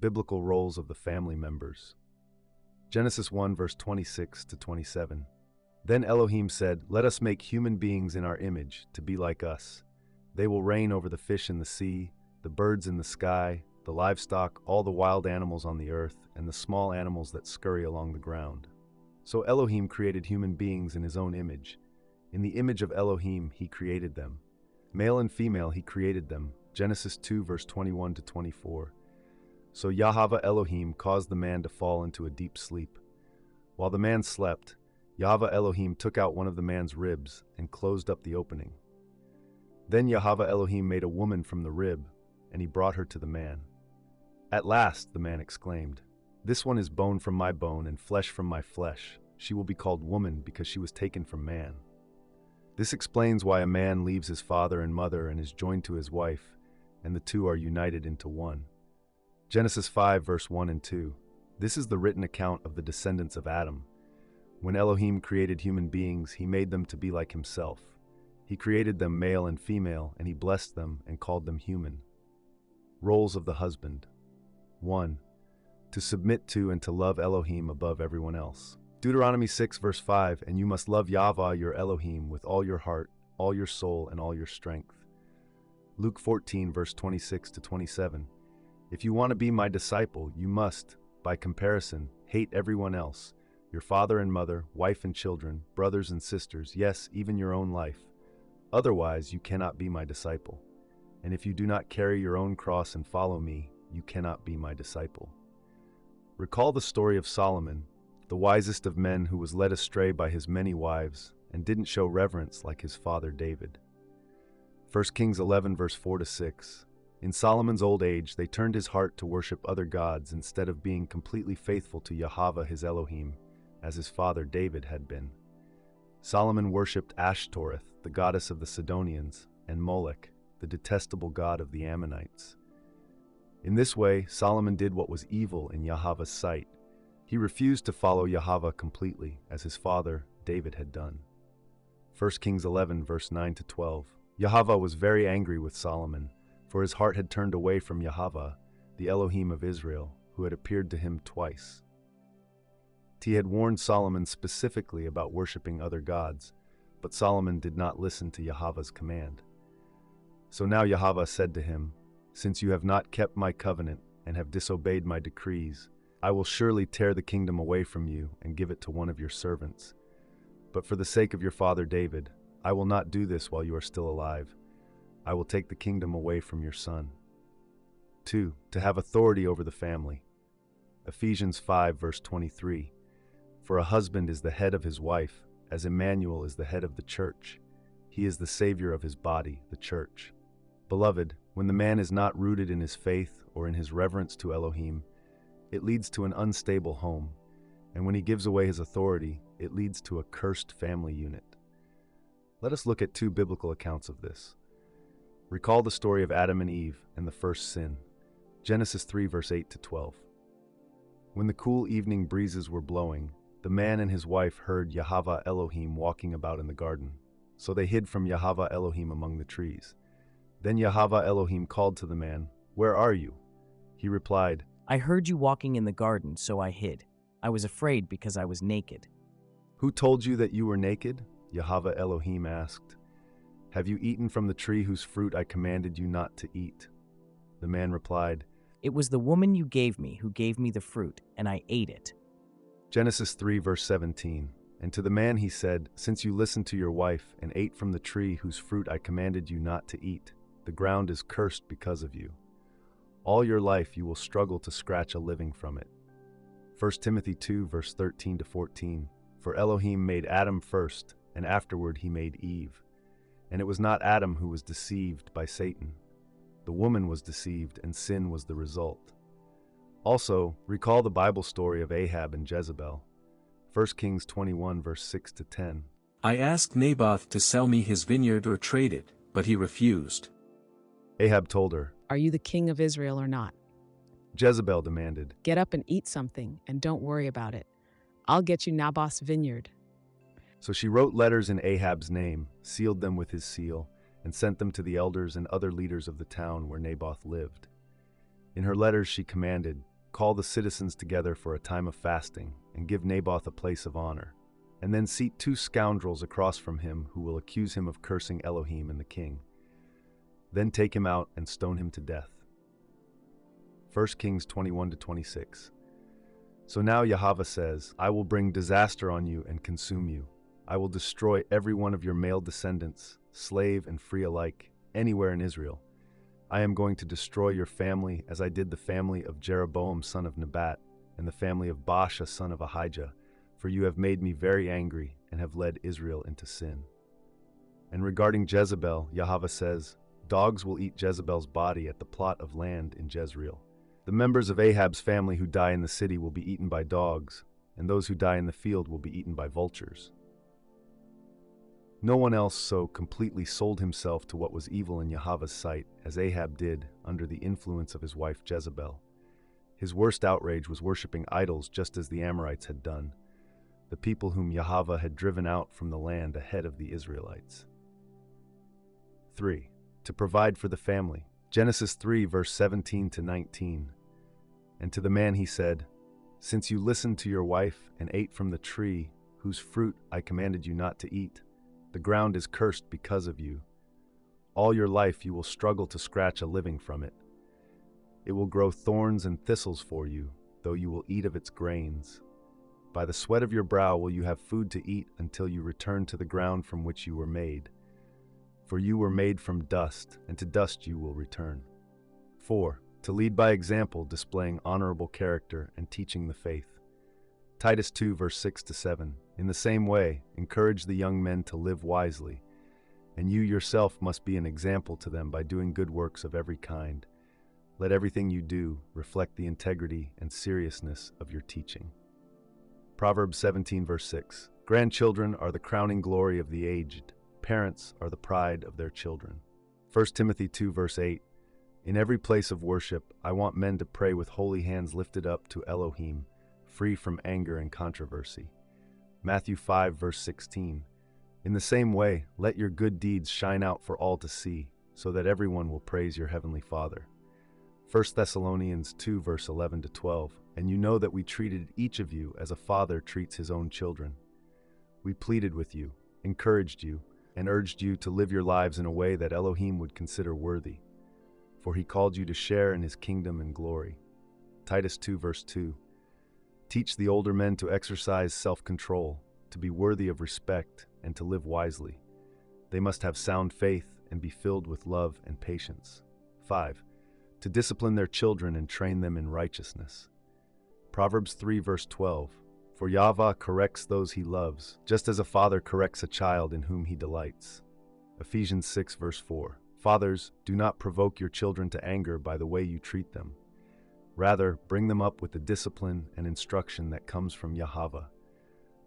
Biblical roles of the family members. Genesis 1 verse 26 to 27. Then Elohim said, "Let us make human beings in our image, to be like us. They will reign over the fish in the sea, the birds in the sky, the livestock, all the wild animals on the earth, and the small animals that scurry along the ground." So Elohim created human beings in his own image. In the image of Elohim, he created them. Male and female, he created them. Genesis 2 verse 21 to 24. So Yahweh Elohim caused the man to fall into a deep sleep. While the man slept, Yahweh Elohim took out one of the man's ribs and closed up the opening. Then Yahweh Elohim made a woman from the rib, and he brought her to the man. "At last," the man exclaimed, "this one is bone from my bone and flesh from my flesh. She will be called woman because she was taken from man." This explains why a man leaves his father and mother and is joined to his wife, and the two are united into one. Genesis 5 verse 1 and 2. This is the written account of the descendants of Adam. When Elohim created human beings, he made them to be like himself. He created them male and female, and he blessed them and called them human. Roles of the husband. 1. To submit to and to love Elohim above everyone else. Deuteronomy 6 verse 5, "And you must love Yahweh your Elohim with all your heart, all your soul, and all your strength." Luke 14 verse 26 to 27. "If you want to be my disciple, you must, by comparison, hate everyone else, your father and mother, wife and children, brothers and sisters, yes, even your own life. Otherwise, you cannot be my disciple. And if you do not carry your own cross and follow me, you cannot be my disciple." Recall the story of Solomon, the wisest of men, who was led astray by his many wives and didn't show reverence like his father David. 1 Kings 11 verse 4 to 6. In Solomon's old age, they turned his heart to worship other gods instead of being completely faithful to Yahweh his Elohim, as his father David had been. Solomon worshipped Ashtoreth, the goddess of the Sidonians, and Molech, the detestable god of the Ammonites. In this way, Solomon did what was evil in Yahweh's sight. He refused to follow Yahweh completely, as his father David had done. 1 Kings 11 verse 9 to 12. Yahweh was very angry with Solomon, for his heart had turned away from Yahweh, the Elohim of Israel, who had appeared to him twice. He had warned Solomon specifically about worshiping other gods, but Solomon did not listen to Yahweh's command. So now Yahweh said to him, "Since you have not kept my covenant and have disobeyed my decrees, I will surely tear the kingdom away from you and give it to one of your servants. But for the sake of your father David, I will not do this while you are still alive. I will take the kingdom away from your son." 2. To have authority over the family. Ephesians 5 verse 23. "For a husband is the head of his wife, as Immanuel is the head of the church. He is the Savior of his body, the church." Beloved, when the man is not rooted in his faith or in his reverence to Elohim, it leads to an unstable home, and when he gives away his authority, it leads to a cursed family unit. Let us look at two biblical accounts of this. Recall the story of Adam and Eve and the first sin. Genesis 3 verse 8 to 12. When the cool evening breezes were blowing, the man and his wife heard Yahweh Elohim walking about in the garden. So they hid from Yahweh Elohim among the trees. Then Yahweh Elohim called to the man, "Where are you?" He replied, "I heard you walking in the garden, so I hid. I was afraid because I was naked." "Who told you that you were naked?" Yahweh Elohim asked. "Have you eaten from the tree whose fruit I commanded you not to eat?" The man replied, "It was the woman you gave me who gave me the fruit, and I ate it." Genesis 3 verse 17. "And to the man he said, Since you listened to your wife and ate from the tree whose fruit I commanded you not to eat, the ground is cursed because of you. All your life you will struggle to scratch a living from it." 1 Timothy 2 verse 13 to 14. "For Elohim made Adam first, and afterward he made Eve. And it was not Adam who was deceived by Satan. The woman was deceived, and sin was the result." Also, recall the Bible story of Ahab and Jezebel. 1 Kings 21 verse 6 to 10. "I asked Naboth to sell me his vineyard or trade it, but he refused." Ahab told her. "Are you the king of Israel or not? Jezebel demanded. Get up and eat something, and don't worry about it. I'll get you Naboth's vineyard." So she wrote letters in Ahab's name, sealed them with his seal, and sent them to the elders and other leaders of the town where Naboth lived. In her letters she commanded, call the citizens together for a time of fasting, and give Naboth a place of honor. And then seat 2 scoundrels across from him who will accuse him of cursing Elohim and the king. Then take him out and stone him to death. 1 Kings 21-26. So now Yahweh says, I will bring disaster on you and consume you. I will destroy every one of your male descendants, slave and free alike, anywhere in Israel. I am going to destroy your family as I did the family of Jeroboam son of Nebat and the family of Baasha son of Ahijah, for you have made me very angry and have led Israel into sin. And regarding Jezebel, Yahweh says, dogs will eat Jezebel's body at the plot of land in Jezreel. The members of Ahab's family who die in the city will be eaten by dogs, and those who die in the field will be eaten by vultures. No one else so completely sold himself to what was evil in Yahweh's sight as Ahab did under the influence of his wife Jezebel. His worst outrage was worshiping idols just as the Amorites had done, the people whom Yahweh had driven out from the land ahead of the Israelites. 3. To provide for the family. Genesis 3 verse 17-19. And to the man he said, since you listened to your wife and ate from the tree whose fruit I commanded you not to eat, the ground is cursed because of you. All your life you will struggle to scratch a living from it. It will grow thorns and thistles for you, though you will eat of its grains. By the sweat of your brow will you have food to eat until you return to the ground from which you were made. For you were made from dust, and to dust you will return. 4. To lead by example, displaying honorable character and teaching the faith. Titus 2 verse 6-7. In the same way, encourage the young men to live wisely, and you yourself must be an example to them by doing good works of every kind. Let everything you do reflect the integrity and seriousness of your teaching. Proverbs 17 verse 6. Grandchildren are the crowning glory of the aged. Parents are the pride of their children. 1 Timothy 2 verse 8. In every place of worship, I want men to pray with holy hands lifted up to Elohim, free from anger and controversy. Matthew 5 verse 16. In the same way, let your good deeds shine out for all to see, so that everyone will praise your heavenly Father. 1 Thessalonians 2 verse 11-12. And you know that we treated each of you as a father treats his own children. We pleaded with you, encouraged you, and urged you to live your lives in a way that Elohim would consider worthy, for he called you to share in his kingdom and glory. Titus 2 verse 2. Teach the older men to exercise self-control, to be worthy of respect, and to live wisely. They must have sound faith and be filled with love and patience. 5. To discipline their children and train them in righteousness. Proverbs 3 verse 12. For Yahweh corrects those he loves, just as a father corrects a child in whom he delights. Ephesians 6 verse 4. Fathers, do not provoke your children to anger by the way you treat them. Rather, bring them up with the discipline and instruction that comes from Yahweh.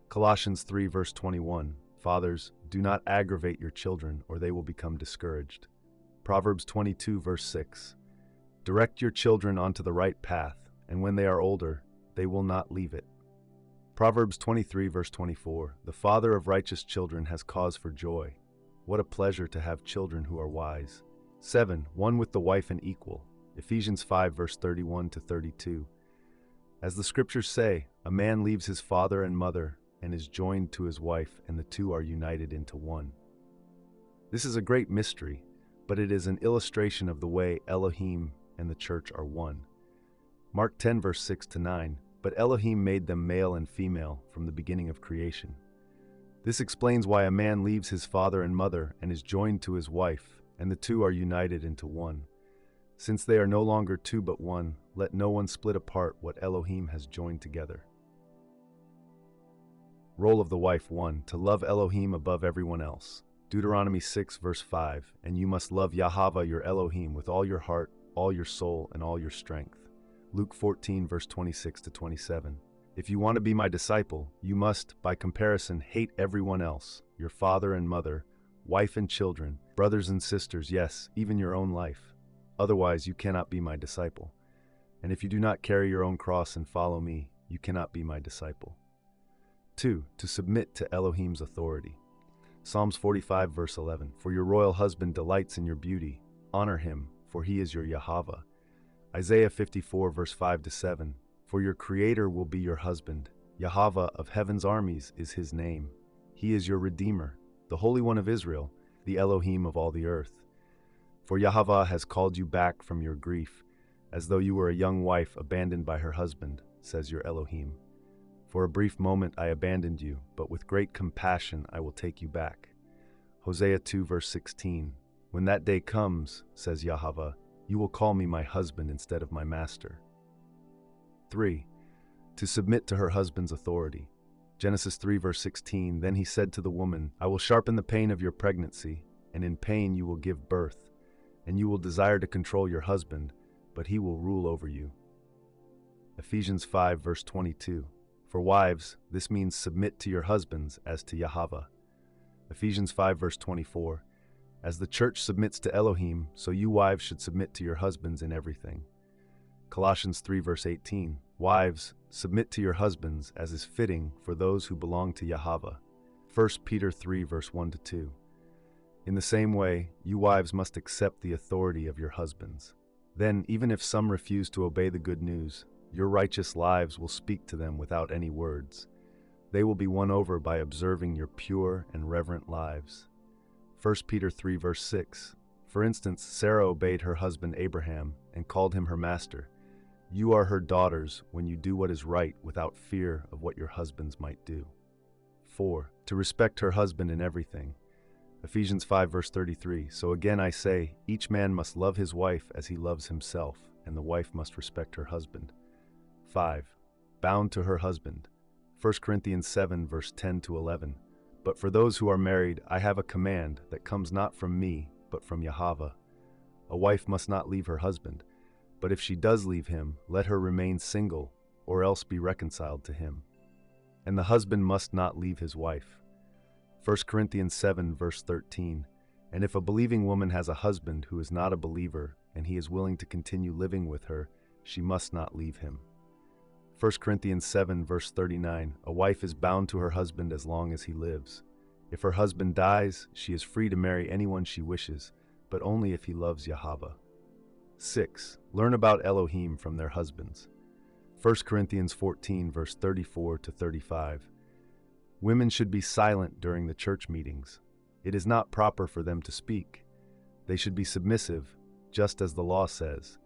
Colossians 3 verse 21. Fathers, do not aggravate your children, or they will become discouraged. Proverbs 22 verse 6. Direct your children onto the right path, and when they are older, they will not leave it. Proverbs 23 verse 24. The father of righteous children has cause for joy. What a pleasure to have children who are wise. 7. One with the wife and equal. Ephesians 5 verse 31-32. As the scriptures say, a man leaves his father and mother and is joined to his wife, and the two are united into one. This is a great mystery, but it is an illustration of the way Elohim and the church are one. Mark 10 verse 6-9. But Elohim made them male and female from the beginning of creation. This explains why a man leaves his father and mother and is joined to his wife, and the two are united into one. Since they are no longer two but one, let no one split apart what Elohim has joined together. Role of the wife 1. To love Elohim above everyone else. Deuteronomy 6 verse 5. And you must love Yahweh your Elohim with all your heart, all your soul, and all your strength. Luke 14 verse 26-27. If you want to be my disciple, you must, by comparison, hate everyone else, your father and mother, wife and children, brothers and sisters, yes, even your own life. Otherwise, you cannot be my disciple. And if you do not carry your own cross and follow me, you cannot be my disciple. 2. To submit to Elohim's authority. Psalms 45 verse 11. For your royal husband delights in your beauty. Honor him, for he is your Yahweh. Isaiah 54 verse 5 to 7. For your Creator will be your husband. Yahweh of heaven's armies is his name. He is your Redeemer, the Holy One of Israel, the Elohim of all the earth. For Yahweh has called you back from your grief, as though you were a young wife abandoned by her husband, says your Elohim. For a brief moment I abandoned you, but with great compassion I will take you back. Hosea 2 verse 16. When that day comes, says Yahweh, you will call me my husband instead of my master. 3. To submit to her husband's authority. Genesis 3 verse 16. Then he said to the woman, I will sharpen the pain of your pregnancy, and in pain you will give birth, and you will desire to control your husband, but he will rule over you. Ephesians 5 verse 22. For wives, this means submit to your husbands as to Yahweh. Ephesians 5 verse 24. As the church submits to Elohim, so you wives should submit to your husbands in everything. Colossians 3 verse 18. Wives, submit to your husbands as is fitting for those who belong to Yahweh. 1 Peter 3 verse 1 to 2. In the same way, you wives must accept the authority of your husbands. Then, even if some refuse to obey the good news, your righteous lives will speak to them without any words. They will be won over by observing your pure and reverent lives. 1 Peter 3 verse 6. For instance, Sarah obeyed her husband Abraham and called him her master. You are her daughters when you do what is right without fear of what your husbands might do. 4. To respect her husband in everything. Ephesians 5 verse 33. So again I say, each man must love his wife as he loves himself, and the wife must respect her husband. 5. Bound to her husband. 1 Corinthians 7 verse 10 to 11. But for those who are married, I have a command that comes not from me, but from Yahweh. A wife must not leave her husband, but if she does leave him, let her remain single, or else be reconciled to him. And the husband must not leave his wife. 1 Corinthians 7 verse 13. And if a believing woman has a husband who is not a believer, and he is willing to continue living with her, she must not leave him. 1 Corinthians 7 verse 39. A wife is bound to her husband as long as he lives. If her husband dies, she is free to marry anyone she wishes, but only if he loves Yahweh. 6. Learn about Elohim from their husbands. 1 Corinthians 14 verse 34 to 35. Women should be silent during the church meetings. It is not proper for them to speak. They should be submissive, just as the law says.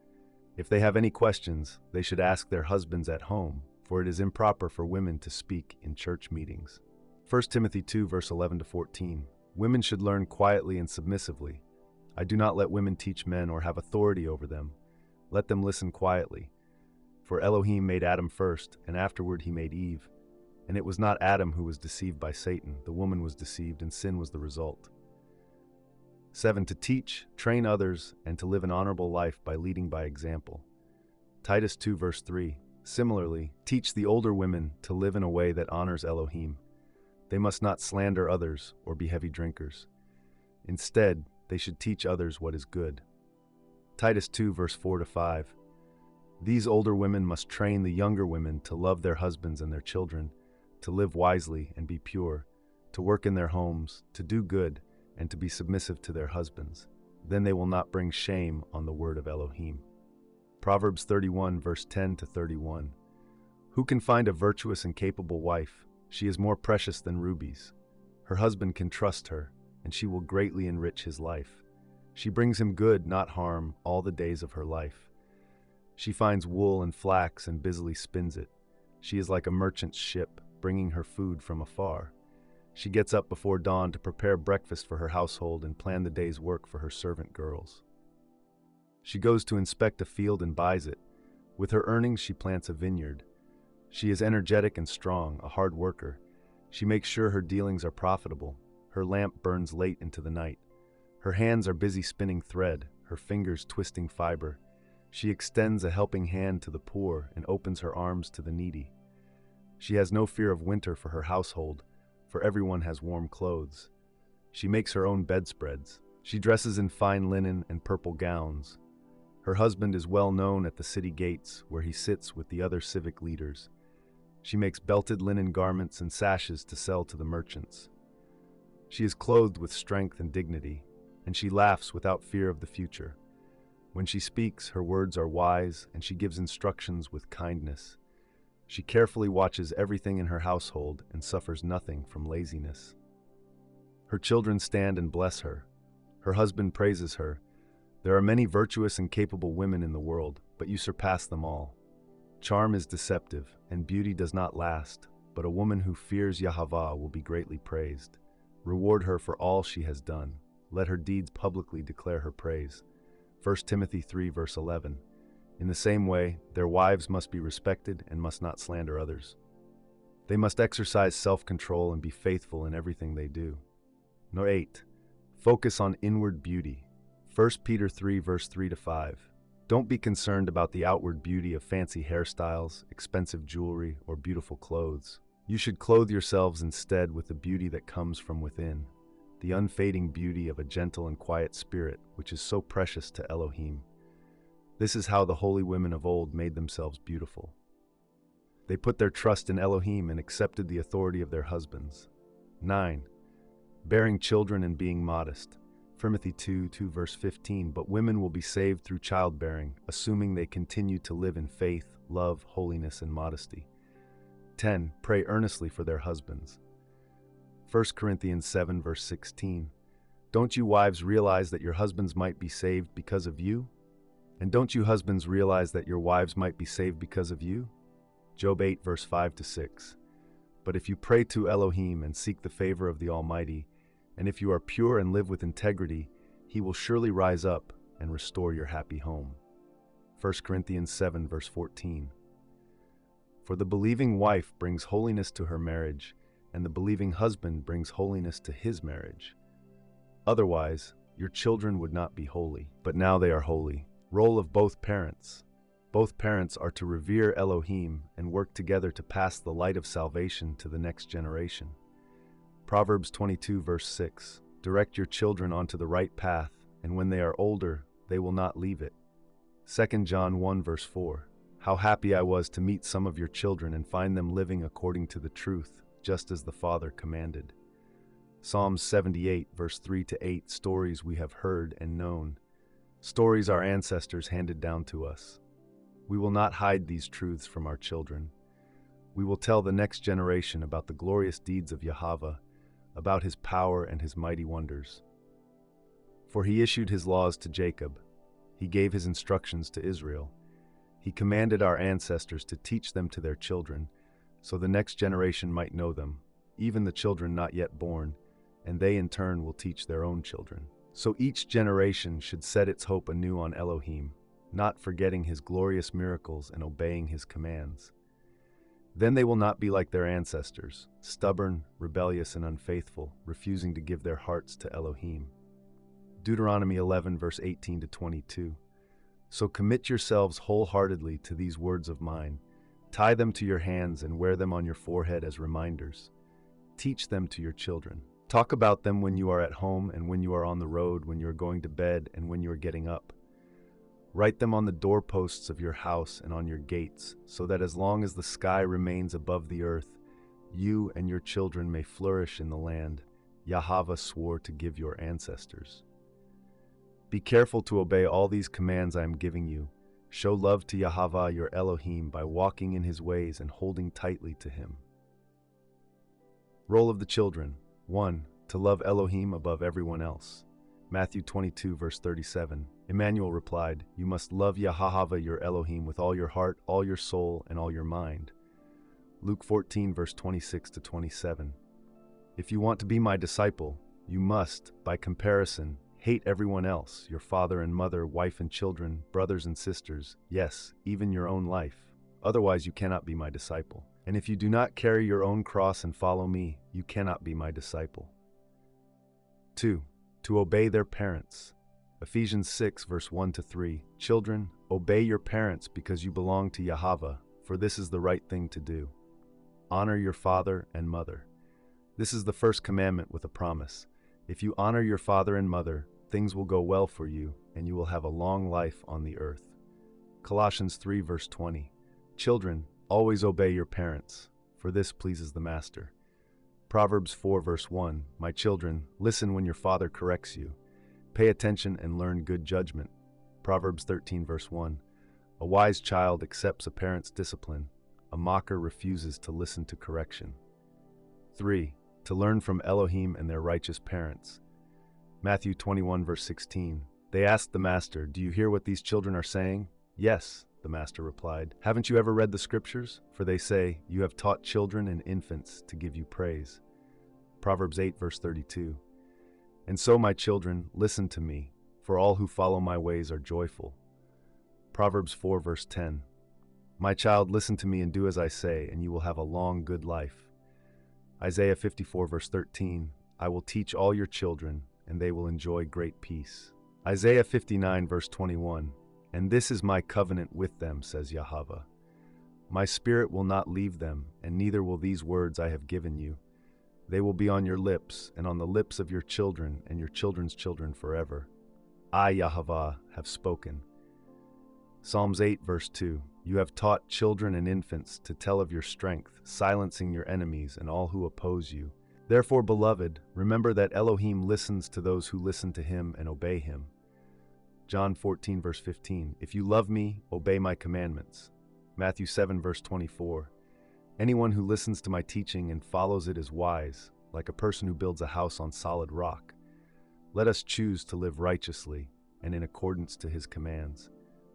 If they have any questions, they should ask their husbands at home, for it is improper for women to speak in church meetings. 1 Timothy 2 verse 11 to 14. Women should learn quietly and submissively. I do not let women teach men or have authority over them. Let them listen quietly. For Elohim made Adam first, and afterward he made Eve. And it was not Adam who was deceived by Satan. The woman was deceived, and sin was the result. 7. To teach, train others, and to live an honorable life by leading by example. Titus 2 verse 3. Similarly, teach the older women to live in a way that honors Elohim. They must not slander others or be heavy drinkers. Instead, they should teach others what is good. Titus 2 verse 4 to 5. These older women must train the younger women to love their husbands and their children, to live wisely and be pure, to work in their homes, to do good, and to be submissive to their husbands. Then they will not bring shame on the word of Elohim. Proverbs 31 verse 10 to 31. Who can find a virtuous and capable wife? She is more precious than rubies. Her husband can trust her, and she will greatly enrich his life. She brings him good, not harm, all the days of her life. She finds wool and flax and busily spins it. She is like a merchant's ship, bringing her food from afar. She gets up before dawn to prepare breakfast for her household and plan the day's work for her servant girls. She goes to inspect a field and buys it. With her earnings, she plants a vineyard. She is energetic and strong, a hard worker. She makes sure her dealings are profitable. Her lamp burns late into the night. Her hands are busy spinning thread, her fingers twisting fiber. She extends a helping hand to the poor and opens her arms to the needy. She has no fear of winter for her household, for everyone has warm clothes. She makes her own bedspreads. She dresses in fine linen and purple gowns. Her husband is well known at the city gates, where he sits with the other civic leaders. She makes belted linen garments and sashes to sell to the merchants. She is clothed with strength and dignity, and she laughs without fear of the future. When she speaks, her words are wise, and she gives instructions with kindness. She carefully watches everything in her household and suffers nothing from laziness. Her children stand and bless her. Her husband praises her. There are many virtuous and capable women in the world, but you surpass them all. Charm is deceptive, and beauty does not last, but a woman who fears Yahweh will be greatly praised. Reward her for all she has done. Let her deeds publicly declare her praise. 1 Timothy 3 verse 11. In the same way, their wives must be respected and must not slander others. They must exercise self-control and be faithful in everything they do. No. 8. Focus on inward beauty. 1 Peter 3 verse 3 to 5. Don't be concerned about the outward beauty of fancy hairstyles, expensive jewelry, or beautiful clothes. You should clothe yourselves instead with the beauty that comes from within, the unfading beauty of a gentle and quiet spirit, which is so precious to Elohim. This is how the holy women of old made themselves beautiful. They put their trust in Elohim and accepted the authority of their husbands. 9. Bearing children and being modest. 1 Timothy 2 verse 15. But women will be saved through childbearing, assuming they continue to live in faith, love, holiness, and modesty. 10. Pray earnestly for their husbands. 1 Corinthians 7 verse 16. Don't you wives realize that your husbands might be saved because of you? And don't you husbands realize that your wives might be saved because of you? Job 8 verse 5 to 6. But if you pray to Elohim and seek the favor of the Almighty, and if you are pure and live with integrity, He will surely rise up and restore your happy home. 1 Corinthians 7 verse 14. For the believing wife brings holiness to her marriage, and the believing husband brings holiness to his marriage. Otherwise, your children would not be holy, but now they are holy. Role of both parents. Both parents are to revere Elohim and work together to pass the light of salvation to the next generation. Proverbs 22 verse 6. Direct your children onto the right path, and when they are older, they will not leave it. 2 John 1 verse 4. How happy I was to meet some of your children and find them living according to the truth, just as the Father commanded. Psalms 78 verse 3 to 8. Stories we have heard and known. Stories our ancestors handed down to us. We will not hide these truths from our children. We will tell the next generation about the glorious deeds of Yahweh, about His power and His mighty wonders. For He issued His laws to Jacob. He gave His instructions to Israel. He commanded our ancestors to teach them to their children, so the next generation might know them, even the children not yet born, and they in turn will teach their own children. So each generation should set its hope anew on Elohim, not forgetting His glorious miracles and obeying His commands. Then they will not be like their ancestors, stubborn, rebellious, and unfaithful, refusing to give their hearts to Elohim. Deuteronomy 11 verse 18 to 22. So commit yourselves wholeheartedly to these words of mine. Tie them to your hands and wear them on your forehead as reminders. Teach them to your children. Talk about them when you are at home and when you are on the road, when you are going to bed and when you are getting up. Write them on the doorposts of your house and on your gates, so that as long as the sky remains above the earth, you and your children may flourish in the land Yahweh swore to give your ancestors. Be careful to obey all these commands I am giving you. Show love to Yahweh your Elohim by walking in His ways and holding tightly to Him. Role of the children. 1. To love Elohim above everyone else. Matthew 22 verse 37. Immanuel replied, You must love Yahweh your Elohim with all your heart, all your soul, and all your mind. Luke 14 verse 26 to 27. If you want to be my disciple, you must, by comparison, hate everyone else, your father and mother, wife and children, brothers and sisters, yes, even your own life. Otherwise you cannot be my disciple. And if you do not carry your own cross and follow me, you cannot be my disciple. 2. To obey their parents. Ephesians 6 verse 1 to 3. Children, obey your parents because you belong to Yahweh, for this is the right thing to do. Honor your father and mother. This is the first commandment with a promise. If you honor your father and mother, things will go well for you, and you will have a long life on the earth. Colossians 3 verse 20. Children, always obey your parents, for this pleases the Master. Proverbs 4 verse 1. My children, listen when your father corrects you. Pay attention and learn good judgment. Proverbs 13 verse 1. A wise child accepts a parent's discipline. A mocker refuses to listen to correction. 3. To learn from Elohim and their righteous parents. Matthew 21 verse 16. They asked the master, "Do you hear what these children are saying?" "Yes," the master replied. "Haven't you ever read the scriptures? For they say, you have taught children and infants to give you praise." Proverbs 8 verse 32. And so, my children, listen to me, for all who follow my ways are joyful. Proverbs 4 verse 10. My child, listen to me and do as I say, and you will have a long, good life. Isaiah 54 verse 13. I will teach all your children, and they will enjoy great peace. Isaiah 59 verse 21. And this is my covenant with them, says Yahweh. My spirit will not leave them, and neither will these words I have given you. They will be on your lips, and on the lips of your children and your children's children forever. I, Yahweh, have spoken. Psalms 8 verse 2. You have taught children and infants to tell of your strength, silencing your enemies and all who oppose you. Therefore, beloved, remember that Elohim listens to those who listen to him and obey him. John 14 verse 15. If you love me, obey my commandments. Matthew 7 verse 24. Anyone who listens to my teaching and follows it is wise, like a person who builds a house on solid rock. Let us choose to live righteously and in accordance to his commands.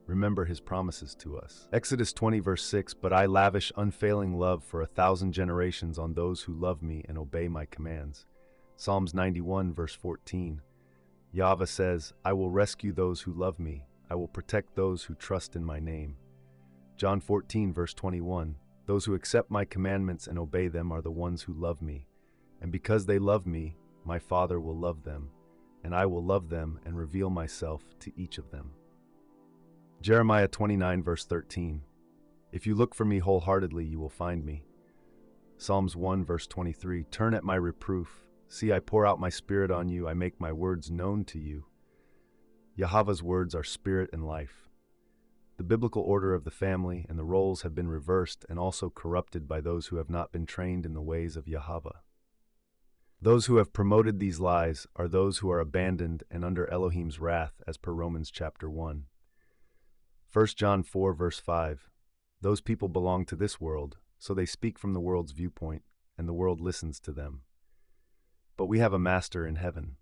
Remember his promises to us. Exodus 20 verse 6. But I lavish unfailing love for 1,000 generations on those who love me and obey my commands. Psalms 91 verse 14. Yahweh says, I will rescue those who love me. I will protect those who trust in my name. John 14 verse 21. Those who accept my commandments and obey them are the ones who love me. And because they love me, my Father will love them, and I will love them and reveal myself to each of them. Jeremiah 29 verse 13. If you look for me wholeheartedly, you will find me. Psalms 1 verse 23. Turn at my reproof. See, I pour out my spirit on you. I make my words known to you. Yahweh's words are spirit and life. The biblical order of the family and the roles have been reversed and also corrupted by those who have not been trained in the ways of Yahweh. Those who have promoted these lies are those who are abandoned and under Elohim's wrath, as per Romans chapter 1. 1 John 4 verse 5. Those people belong to this world, so they speak from the world's viewpoint, and the world listens to them. But we have a master in heaven.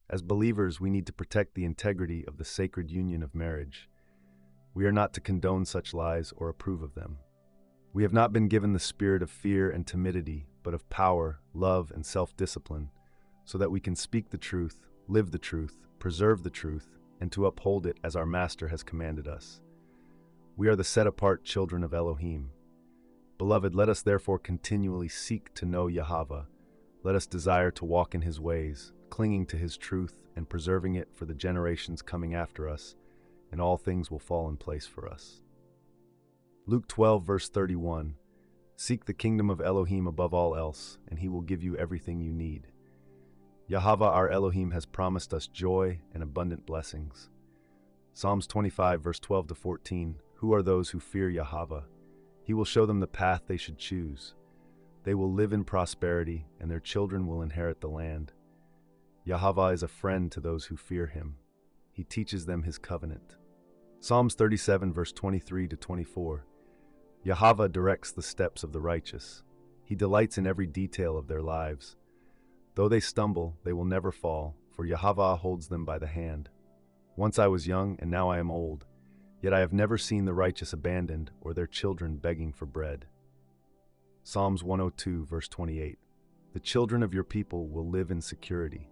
As believers, we need to protect the integrity of the sacred union of marriage. We are not to condone such lies or approve of them. We have not been given the spirit of fear and timidity, but of power, love, and self-discipline, so that we can speak the truth, live the truth, preserve the truth, and to uphold it as our Master has commanded us. We are the set-apart children of Elohim. Beloved, let us therefore continually seek to know Yahweh. Let us desire to walk in his ways, clinging to his truth and preserving it for the generations coming after us, and all things will fall in place for us. Luke 12 verse 31. Seek the kingdom of Elohim above all else, and he will give you everything you need. Yahweh our Elohim has promised us joy and abundant blessings. Psalms 25 verse 12 to 14. Who are those who fear Yahweh? He will show them the path they should choose. They will live in prosperity, and their children will inherit the land. Yahweh is a friend to those who fear him. He teaches them his covenant. Psalms 37 verse 23 to 24. Yahweh directs the steps of the righteous. He delights in every detail of their lives. Though they stumble, they will never fall, for Yahweh holds them by the hand. Once I was young, and now I am old, yet I have never seen the righteous abandoned or their children begging for bread. Psalms 102 verse 28. The children of your people will live in security.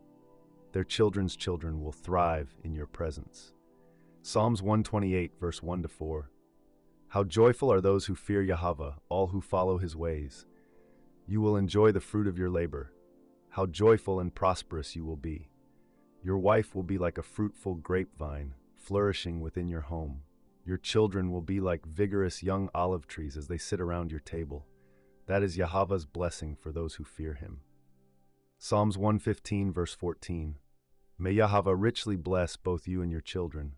Their children's children will thrive in your presence. Psalms 128 verse 1 to 4. How joyful are those who fear Yahweh, all who follow his ways. You will enjoy the fruit of your labor. How joyful and prosperous you will be. Your wife will be like a fruitful grapevine, flourishing within your home. Your children will be like vigorous young olive trees as they sit around your table. That is Yahweh's blessing for those who fear him. Psalms 115 verse 14. May Yahweh richly bless both you and your children.